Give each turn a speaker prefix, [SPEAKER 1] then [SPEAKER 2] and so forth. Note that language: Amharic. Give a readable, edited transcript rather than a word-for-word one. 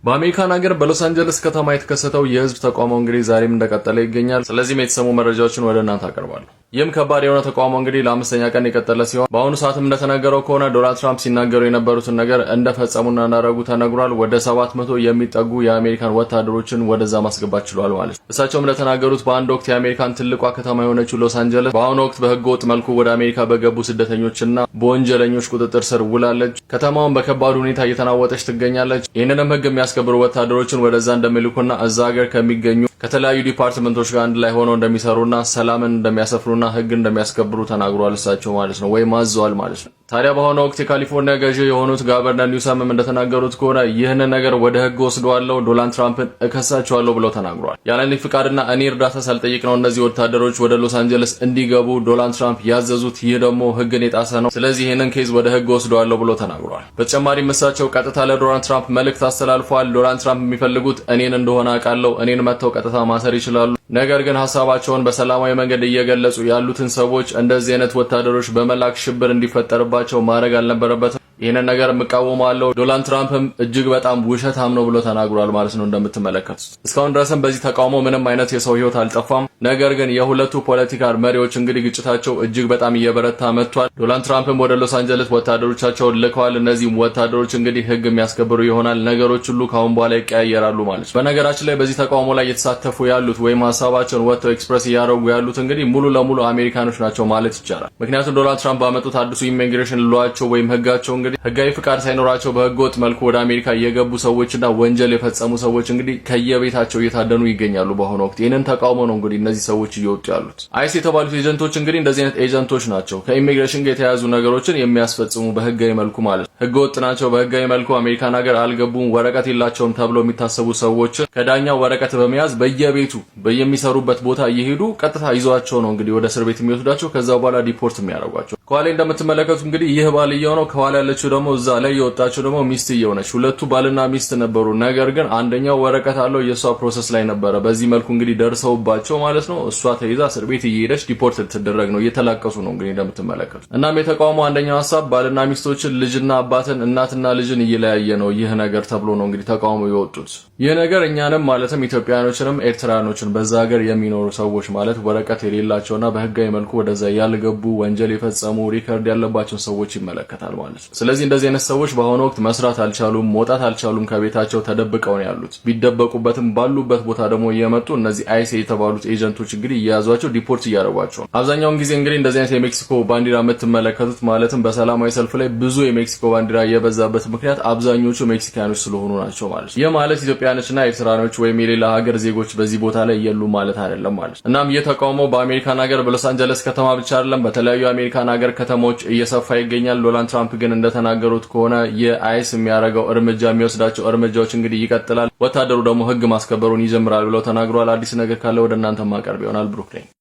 [SPEAKER 1] በአሜሪካን ሀገር በሎስ አንጀለስ ከተማ የተከሰተው የህዝብ ተቃውሞ እንግዲህ ዛሬም እንደቀጠለ ይገኛል። ስለዚህም የተሰሙ መረጃዎችን ወደ እናንተ አቀርባለሁ። ይህም ከባድ የሆነ ተቃውሞ እንግዲህ ለአምስተኛ ቀን የቀጠለ ሲሆን በአሁኑ ሰዓትም እንደተነገረው ከሆነ ዶናልድ ትራምፕ ሲናገሩ የነበሩትን ነገር እንደፈጸሙና እንዳደረጉ ተነግሯል። ወደ 700 የሚጠጉ የአሜሪካን ወታደሮችን ወደዛ ማስገባት ችሏል ማለት ነው። እሳቸውም እንደተናገሩት በአንድ ወቅት የአሜሪካን ትልቋ ከተማ የሆነችው ሎስ አንጀለስ በአሁኑ ወቅት በህገወጥ መልኩ ወደ አሜሪካ በገቡ ስደተኞችና በወንጀለኞች ቁጥጥር ስር ውላለች። ከተማውን በከባድ ሁኔታ እየተናወጠች ትገኛለች። ይህንንም ህግ የሚያስከብሩ ወታደሮችን ወደዛ እንደሚልኩና እዛ ሀገር ከሚገኙ ከተለያዩ ዲፓርትመንቶች ጋር አንድ ላይ ሆነው እንደሚሰሩና ሰላምን እንደሚያሰፍሩና ህግ እንደሚያስከብሩ ተናግሯል እሳቸው ማለት ነው፣ ወይም አዘዋል ማለት ነው። ታዲያ በአሁኑ ወቅት የካሊፎርኒያ ገዢ የሆኑት ጋቨርነር ኒውሰምም እንደተናገሩት ከሆነ ይህንን ነገር ወደ ህግ ወስደዋለሁ፣ ዶናልድ ትራምፕን እከሳቸዋለሁ ብለው ተናግሯል። ያለኔ ፍቃድና እኔ እርዳታ ሳልጠይቅ ነው እነዚህ ወታደሮች ወደ ሎስ አንጀለስ እንዲገቡ ዶናልድ ትራምፕ ያዘዙት፣ ይህ ደግሞ ህግን የጣሰ ነው፣ ስለዚህ ይህንን ኬዝ ወደ ህግ ወስደዋለሁ ብለው ተናግሯል። በተጨማሪም እሳቸው ቀጥታ ለዶናልድ ትራምፕ መልእክት አስተላልፈዋል። ዶናልድ ትራምፕ የሚፈልጉት እኔን እንደሆነ አውቃለሁ፣ እኔን መተው ቀጥታ ማሰር ይችላሉ፣ ነገር ግን ሐሳባቸውን በሰላማዊ መንገድ እየገለጹ ያሉትን ሰዎች እንደዚህ አይነት ወታደሮች በመላክ ሽብር እንዲፈጠርባቸው ማድረግ አልነበረበትም። ይሄንን ነገር መቃወማለሁ። ዶናልድ ትራምፕም እጅግ በጣም ውሸታም ነው ብሎ ተናግሯል ማለት ነው። እንደምትመለከቱት እስካሁን ድረስም በዚህ ተቃውሞ ምንም አይነት የሰው ህይወት አልጠፋም። ነገር ግን የሁለቱ ፖለቲካ መሪዎች እንግዲህ ግጭታቸው እጅግ በጣም እየበረታ መጥቷል። ዶናልድ ትራምፕም ወደ ሎስ አንጀለስ ወታደሮቻቸውን ልከዋል። እነዚህም ወታደሮች እንግዲህ ህግ የሚያስከብሩ ይሆናል። ነገሮች ሁሉ ካሁን በኋላ ይቀያየራሉ ማለት ነው። በነገራችን ላይ በዚህ ተቃውሞ ላይ የተሳተፉ ያሉት ወይም ሐሳባቸውን ወጥተው ኤክስፕረስ እያደረጉ ያሉት እንግዲህ ሙሉ ለሙሉ አሜሪካኖች ናቸው ማለት ይቻላል። ምክንያቱም ዶናልድ ትራምፕ ባመጡት አዲሱ ኢሚግሬሽን ሏቸው ወይም ህጋቸው እንግዲህ ህጋዊ ፍቃድ ሳይኖራቸው በህገወጥ መልኩ ወደ አሜሪካ የገቡ ሰዎችና ወንጀል የፈጸሙ ሰዎች እንግዲህ ከየቤታቸው እየታደኑ ይገኛሉ በአሁኑ ወቅት። ይህንን ተቃውሞ ነው እንግዲህ እነዚህ ሰዎች እየወጡ ያሉት። አይስ የተባሉት ኤጀንቶች እንግዲህ እንደዚህ አይነት ኤጀንቶች ናቸው፣ ከኢሚግሬሽን ጋር የተያያዙ ነገሮችን የሚያስፈጽሙ በህጋዊ መልኩ ማለት ነው። ህገወጥ ናቸው፣ በህጋዊ መልኩ አሜሪካን ሀገር አልገቡም፣ ወረቀት የላቸውም ተብሎ የሚታሰቡ ሰዎች ከዳኛው ወረቀት በመያዝ በየቤቱ በየሚሰሩበት ቦታ እየሄዱ ቀጥታ ይዟቸው ነው እንግዲህ ወደ እስር ቤት የሚወስዷቸው፣ ከዛ በኋላ ዲፖርት የሚያደርጓቸው። ከኋላ እንደምትመለከቱት እንግዲህ ይህ ባልየው ነው፣ ከኋላ ያለችው ደግሞ እዛ ላይ የወጣችው ደግሞ ሚስትየው ነች። ሁለቱ ባልና ሚስት ነበሩ። ነገር ግን አንደኛው ወረቀት አለው፣ የሷ ፕሮሰስ ላይ ነበረ። በዚህ መልኩ እንግዲህ ደርሰውባቸው ማለት ነው እሷ ተይዛ እስር ቤት እየሄደች ዲፖርት ልትደረግ ነው። እየተላቀሱ ነው እንግዲህ እንደምትመለከቱት። እናም የተቃውሞ አንደኛው ሐሳብ ባልና ሚስቶችን፣ ልጅና አባትን፣ እናትና ልጅን እየለያየ ነው ይህ ነገር ተብሎ ነው እንግዲህ ተቃውሞ የወጡት። ይህ ነገር እኛንም ማለትም ኢትዮጵያኖችንም ኤርትራኖችን በዛ ሀገር የሚኖሩ ሰዎች ማለት ወረቀት የሌላቸውና በህጋዊ መልኩ ወደዛ ያልገቡ ወንጀል የፈጸሙ ሪከርድ ያለባቸው ሰዎች ይመለከታል ማለት ነው። ስለዚህ እንደዚህ አይነት ሰዎች በአሁኑ ወቅት መስራት አልቻሉም፣ መውጣት አልቻሉም፣ ከቤታቸው ተደብቀው ነው ያሉት። ቢደበቁበትም ባሉበት ቦታ ደግሞ እየመጡ እነዚህ አይስ የተባሉት ኤጀንቶች እንግዲህ እየያዟቸው ዲፖርት እያደረጓቸው ነው። አብዛኛውን ጊዜ እንግዲህ እንደዚህ አይነት የሜክሲኮ ባንዲራ የምትመለከቱት ማለትም በሰላማዊ ሰልፍ ላይ ብዙ የሜክሲኮ ባንዲራ የበዛበት ምክንያት አብዛኞቹ ሜክሲካኖች ስለሆኑ ናቸው ማለት ነው። ይህ ማለት ኢትዮጵያኖችና ኤርትራኖች ወይም የሌላ ሀገር ዜጎች በዚህ ቦታ ላይ የሉ ማለት አይደለም ማለት ነው። እናም እየተቃውሞ በአሜሪካን ሀገር በሎስ አንጀለስ ከተማ ብቻ አይደለም በተለያዩ የአሜሪካን ሀገር ከተሞች እየሰፋ ይገኛል። ዶናልድ ትራምፕ ግን እንደተናገሩት ከሆነ የአይስ የሚያደርገው እርምጃ የሚወስዳቸው እርምጃዎች እንግዲህ ይቀጥላል፣ ወታደሩ ደግሞ ህግ ማስከበሩን ይጀምራል ብለው ተናግሯል። አዲስ ነገር ካለ ወደ እናንተ ማቀርብ ይሆናል። ብሩክ ነኝ።